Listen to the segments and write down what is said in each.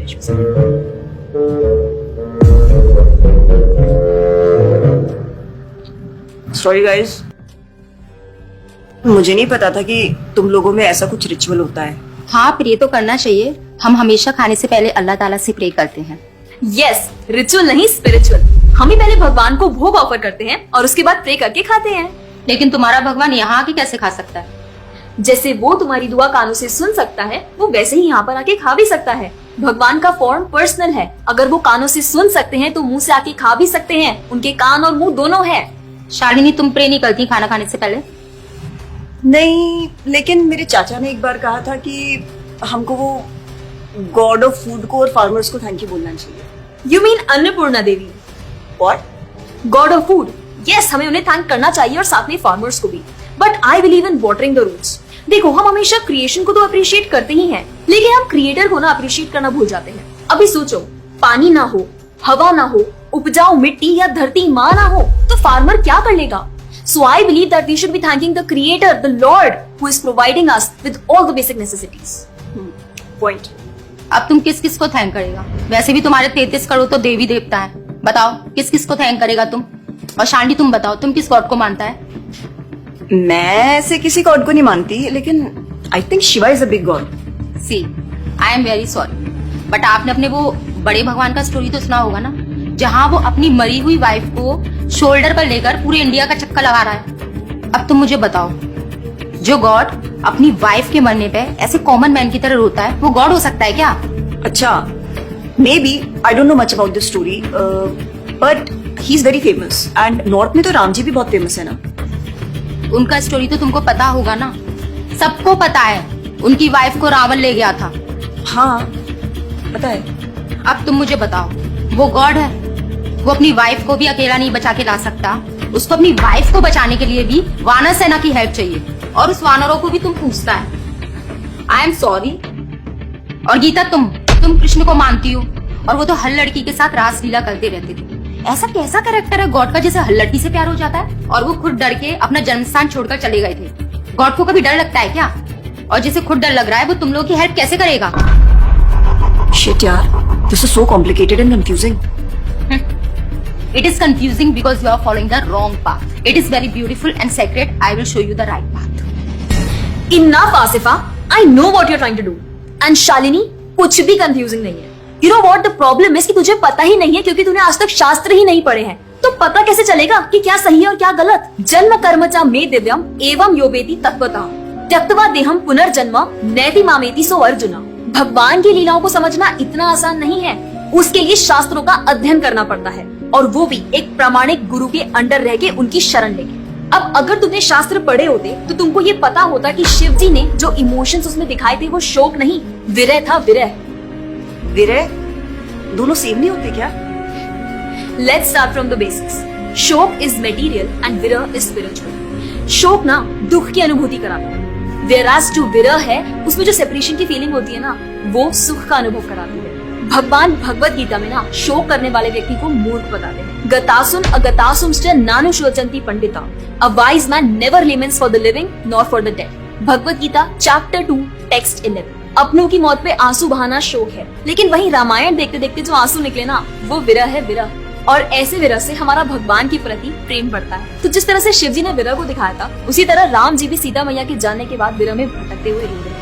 बीच में। Sorry guys, मुझे नहीं पता था कि तुम लोगों में ऐसा कुछ रिचुअल होता है। हाँ, प्रे तो करना चाहिए। हम हमेशा खाने से पहले अल्लाह ताला से प्रे करते हैं। यस, रिचुअल नहीं स्पिरिचुअल। हम ही पहले भगवान को भोग ऑफर करते हैं और उसके बाद प्रे करके खाते हैं। लेकिन तुम्हारा भगवान यहाँ आके कैसे खा सकता है? जैसे वो तुम्हारी दुआ कानों से सुन सकता है, वो वैसे ही यहाँ पर आके खा भी सकता है। भगवान का फॉर्म पर्सनल है। अगर वो कानों से सुन सकते हैं तो मुंह से आके खा भी सकते हैं। उनके कान और मुंह दोनों है। शालिनी, तुम प्रे नहीं करती खाना खाने से पहले? नहीं, लेकिन मेरे चाचा ने एक बार कहा था कि हमको वो गॉड ऑफ फूड को और फार्मर्स को थैंक यू बोलना चाहिए। You mean Annapurna Devi? What? God of food. Yes, हमें उन्हें थैंक करना चाहिए और साथ में फार्मर्स को भी। But I believe in watering the roots. देखो, हम हमेशा क्रिएशन को तो अप्रिशिएट करते ही हैं, लेकिन हम क्रिएटर को ना अप्रिशिएट करना भूल जाते हैं। अभी सोचो, पानी ना हो, हवा ना हो, उपजाऊ मिट्टी या धरती माँ ना हो, तो फार्मर क्या कर लेगा? So I believe that we should be thanking the Creator, the Lord, who is providing us with all the basic necessities. Point. अब तुम किस किस को थैंक करेगा? वैसे भी तुम्हारे 33 करोड़ तो देवी देवता है। बताओ, किस किस को थैंक करेगा तुम? और शांति, तुम बताओ, तुम किस गॉड को मानता है? मैं ऐसे किसी गॉड को नहीं मानती, लेकिन I think Shiva is a big god. See, I am very sorry, but आपने अपने वो बड़े भगवान का स्टोरी तो सुना होगा ना, जहाँ वो अपनी मरी हुई वाइफ को शोल्डर पर लेकर पूरे इंडिया का चक्कर लगा रहा है। अब तुम मुझे बताओ, जो गॉड अपनी वाइफ के मरने पे ऐसे कॉमन मैन की तरह रोता है, वो गॉड हो सकता है क्या? अच्छा, may be, I don't know much about this story, but he is very famous and north में तो राम जी भी बहुत फेमस है ना। उनका स्टोरी तो तुमको पता होगा ना, सबको पता है। उनकी वाइफ को रावण ले गया था। हाँ, पता है। अब तुम मुझे बताओ, वो गॉड है? वो अपनी वाइफ को भी अकेला नहीं बचा के ला सकता। उसको अपनी वाइफ को बचाने के लिए भी वानर सेना की हेल्प चाहिए, और उस वानरों को भी तुम पूछता है। I am sorry. और गीता, तुम कृष्ण को मानती हो, और वो तो हर लड़की के साथ रासलीला करते रहते थे। ऐसा कैसा कैरेक्टर है गॉड का जिसे हर लड़की से प्यार हो जाता है? और वो खुद डर के अपना जन्मस्थान छोड़कर चले गए थे। गॉड को कभी डर लगता है क्या? और जिसे खुद डर लग रहा है, वो तुम लोगों की हेल्प कैसे करेगा? शिट यार, this is so complicated and confusing. It is confusing because you are following the wrong path. It is very beautiful and sacred. I will show you the right path. Enough, Asifa. I know what you're trying to do. And Shalini, कुछ भी confusing नहीं है। You know what the problem is कि तुझे पता ही नहीं है, क्योंकि तूने आज तक शास्त्र ही नहीं पढ़े हैं। तो पता कैसे चलेगा कि क्या सही है और क्या गलत? जन्म कर्म च मे दिव्यम एवं योवेति तत्वतः त्यक्त्वा देहम पुनर्जन्म नैति मामेति सो अर्जुना। भगवान की लीलाओं को समझना इतना आसान नहीं है। उसके लिए शास्त्रों का अध्ययन करना पड़ता है, और वो भी एक प्रामाणिक गुरु के अंडर रह के उनकी शरण लेके। अब अगर तुमने शास्त्र पढ़े होते तो तुमको ये पता होता कि शिव जी ने जो इमोशंस उसमें दिखाए थे वो शोक नहीं, विरह था। विरह विरह दोनों सेम नहीं होते क्या? Let's start from the basics. शोक इज मटेरियल एंड विरह इज स्पिरिचुअल। शोक ना दुख की अनुभूति कराता है, whereas जो विरह है उसमें जो सेपरेशन की फीलिंग होती है ना, वो सुख का अनुभव कराती है। भगवान भगवत गीता में ना शोक करने वाले व्यक्ति को मूर्ख बताते हैं। गतासुम अगतासुमश्च नानुशोचन्ति Pandita. A wise man never laments for the living nor for the dead. Bhagavad Gita chapter 2 text 11। अपनों की मौत पे आंसू बहाना शोक है, लेकिन वही रामायण देखते देखते जो आंसू निकले ना, वो विरह है, विरह। और ऐसे विरह से हमारा भगवान के प्रति प्रेम बढ़ता है। तो जिस तरह से शिव जी ने विरह को दिखाया था, उसी तरह राम जी भी सीता मैया के जाने के बाद विरह में भटकते हुए रो रहे हैं।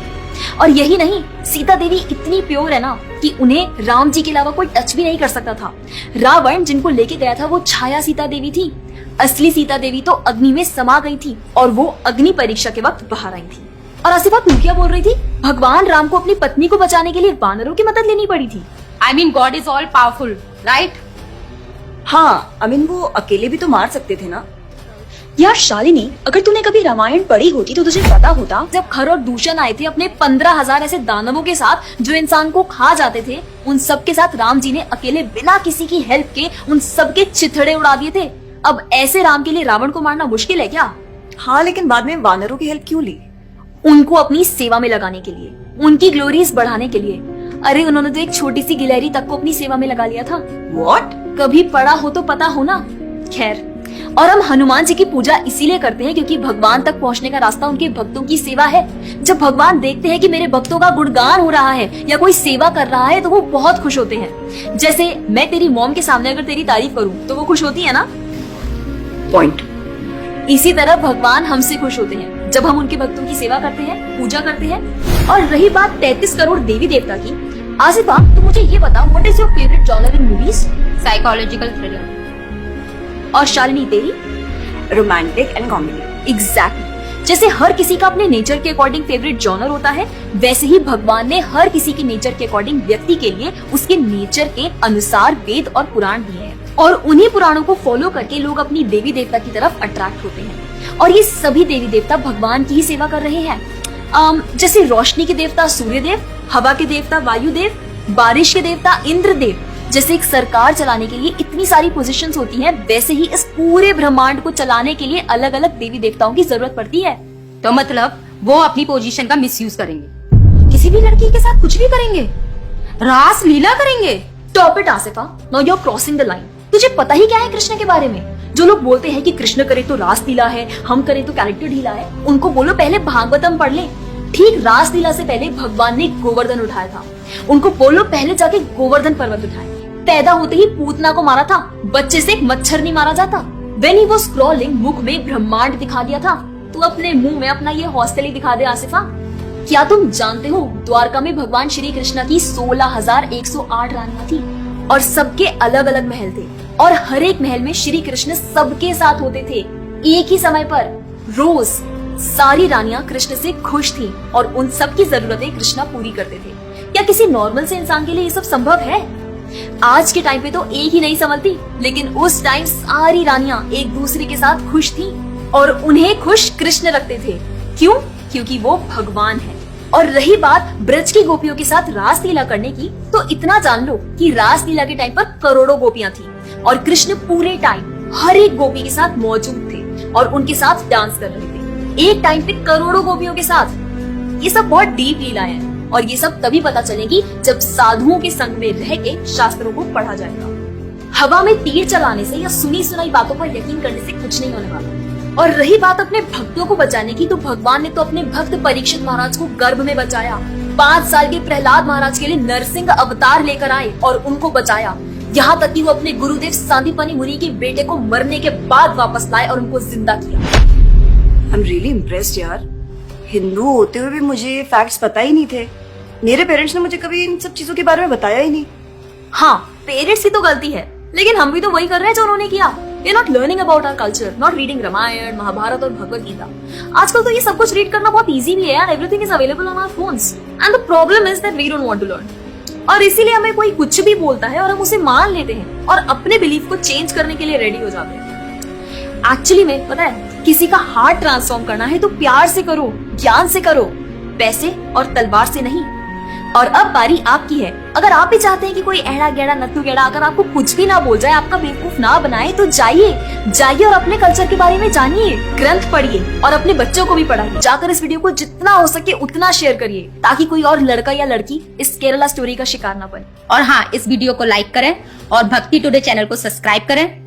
और यही नहीं, सीता देवी इतनी प्योर है ना कि उन्हें राम जी के अलावा कोई टच भी नहीं कर सकता था। रावण जिनको लेके गया था वो छाया सीता देवी थी। असली सीता देवी तो अग्नि में समा गई थी, और वो अग्नि परीक्षा के वक्त बाहर आई थी। और आसिफा, तू क्या बोल रही थी? भगवान राम को अपनी पत्नी को बचाने के लिए वानरों की मदद लेनी पड़ी थी। I mean, God is all powerful, right? हाँ, I mean, वो अकेले भी तो मार सकते थे ना। यार शालिनी, अगर तूने कभी रामायण पढ़ी होती तो तुझे पता होता, जब खर और दूषण आए थे अपने 15,000 ऐसे दानवों के साथ जो इंसान को खा जाते थे, उन सब के साथ राम जी ने अकेले बिना किसी की हेल्प के उन सबके चिथड़े उड़ा दिए थे। अब ऐसे राम के लिए रावण को मारना मुश्किल है क्या? हाँ, लेकिन बाद में वानरों की हेल्प क्यों ली? उनको अपनी सेवा में लगाने के लिए, उनकी ग्लोरीज बढ़ाने के लिए। अरे उन्होंने तो एक छोटी सी गिलहरी तक को अपनी सेवा में लगा लिया था। What? कभी पढ़ा हो तो पता हो ना। खैर, और हम हनुमान जी की पूजा इसीलिए करते हैं क्योंकि भगवान तक पहुंचने का रास्ता उनके भक्तों की सेवा है। जब भगवान देखते हैं कि मेरे भक्तों का गुणगान हो रहा है या कोई सेवा कर रहा है तो वो बहुत खुश होते हैं। जैसे मैं तेरी मॉम के सामने अगर तेरी तारीफ करूं तो वो खुश होती है ना। पॉइंट। इसी तरह भगवान हमसे खुश होते हैं जब हम उनके भक्तों की सेवा करते हैं, पूजा करते हैं। और रही बात 33 करोड़ देवी देवता की, आसिफा तो मुझे ये बताओ, what is your favourite genre in movies? Psychological thriller. और शालिनी तेरी? Romantic and comedy. एग्जैक्टली। जैसे हर किसी का अपने नेचर के अकॉर्डिंग फेवरेट जॉनर होता है, वैसे ही भगवान ने हर किसी के नेचर के अकॉर्डिंग व्यक्ति के लिए उसके नेचर के अनुसार वेद और पुराण दिए हैं। और उन्हीं पुराणों को फॉलो करके लोग अपनी देवी देवता की तरफ अट्रैक्ट होते हैं। और ये सभी देवी देवता भगवान की ही सेवा कर रहे हैं। जैसे रोशनी के देवता सूर्यदेव, हवा के देवता वायुदेव, बारिश के देवता इंद्रदेव। जैसे एक सरकार चलाने के लिए इतनी सारी पोजीशंस होती हैं, वैसे ही इस पूरे ब्रह्मांड को चलाने के लिए अलग अलग देवी देवताओं की जरूरत पड़ती है। तो मतलब वो अपनी पोजीशन का मिसयूज करेंगे, किसी भी लड़की के साथ कुछ भी करेंगे, रास लीला करेंगे। Stop it Asifa, now you are crossing the line. तुझे पता ही क्या है कृष्ण के बारे में? जो लोग बोलते हैं कि कृष्ण करे तो रास लीला है, हम करे तो कैरेक्टर ढीला है, उनको बोलो पहले भागवतम पढ़ ले। ठीक रास लीला से पहले भगवान ने गोवर्धन उठाया था। उनको बोलो पहले जाके गोवर्धन पर्वत उठाए। पैदा होते ही पूतना को मारा था, बच्चे से एक मच्छर नहीं मारा जाता। When he was crawling, मुख में ब्रह्मांड दिखा दिया था। तू अपने मुंह में अपना ये हॉस्टल ही दिखा दे आसिफा। क्या तुम जानते हो द्वारका में भगवान श्री कृष्ण की 16,108 रानियां थी और सबके अलग अलग महल थे। और हर एक महल में श्री कृष्ण सबके साथ होते थे एक ही समय पर। रोज सारी रानियां कृष्ण से खुश थी और उन सब की जरूरतें कृष्णा पूरी करते थे। क्या किसी नॉर्मल से इंसान के लिए ये सब संभव है? आज के टाइम पे तो एक ही नहीं संभलती, लेकिन उस टाइम सारी रानियां एक दूसरे के साथ खुश थी और उन्हें खुश कृष्ण रखते थे। क्यों? क्योंकि वो भगवान है। और रही बात ब्रज की गोपियों के साथ रास लीला करने की, तो इतना जान लो कि रास लीला के टाइम पर करोड़ों गोपियां थी और कृष्ण पूरे टाइम हर एक गोपी के साथ मौजूद थे और उनके साथ डांस कर रहे थे एक टाइम पे करोड़ों गोपियों के साथ। ये सब बहुत डीप लीला है और ये सब तभी पता चलेगी जब साधुओं के संग में रह के शास्त्रों को पढ़ा जाएगा। हवा में तीर चलाने से या सुनी सुनाई बातों पर यकीन करने से कुछ नहीं होने वाला। और रही बात अपने भक्तों को बचाने की, तो भगवान ने तो अपने भक्त परीक्षित महाराज को गर्भ में बचाया। 5 साल के प्रहलाद महाराज के लिए नरसिंह अवतार लेकर आए और उनको बचाया। यहाँ तक कि वो अपने गुरुदेव सांदीपनि मुनि के बेटे को मरने के बाद वापस लाए और उनको जिंदा किया। आई एम रियली इम्प्रेस्ड यार। हिंदू होते हुए भी मुझे फैक्ट्स पता ही नहीं थे। मेरे पेरेंट्स ने मुझे कभी इन सब चीजों के बारे में बताया ही नहीं। हाँ, पेरेंट्स की तो गलती है, लेकिन हम भी तो वही कर रहे हैं जो उन्होंने किया। We are not learning about our culture, not reading Ramayan, Mahabharat और भगवत गीता। आजकल तो ये सब कुछ रीड करना बहुत इजी भी है यार। Everything is available on our phones, and the problem is that we don't want to learn। और इसीलिए हमें कोई कुछ भी बोलता है और हम उसे मान लेते हैं और अपने बिलीफ को चेंज करने के लिए रेडी हो जाते हैं। एक्चुअली में पता है, किसी का हार्ट ट्रांसफॉर्म करना है तो प्यार से करो, ज्ञान से करो, पैसे और तलवार से नहीं। और अब बारी आपकी है। अगर आप भी चाहते हैं कि कोई एड़ा गेड़ा नत्थु गेड़ा अगर आपको कुछ भी ना बोल जाए, आपका बेवकूफ ना बनाए, तो जाइए और अपने कल्चर के बारे में जानिए, ग्रंथ पढ़िए और अपने बच्चों को भी पढ़ाइए। जाकर इस वीडियो को जितना हो सके उतना शेयर करिए ताकि कोई और लड़का या लड़की इस केरला स्टोरी का शिकार ना बने। और हाँ, इस वीडियो को लाइक करें और भक्ति टुडे चैनल को सब्सक्राइब करें।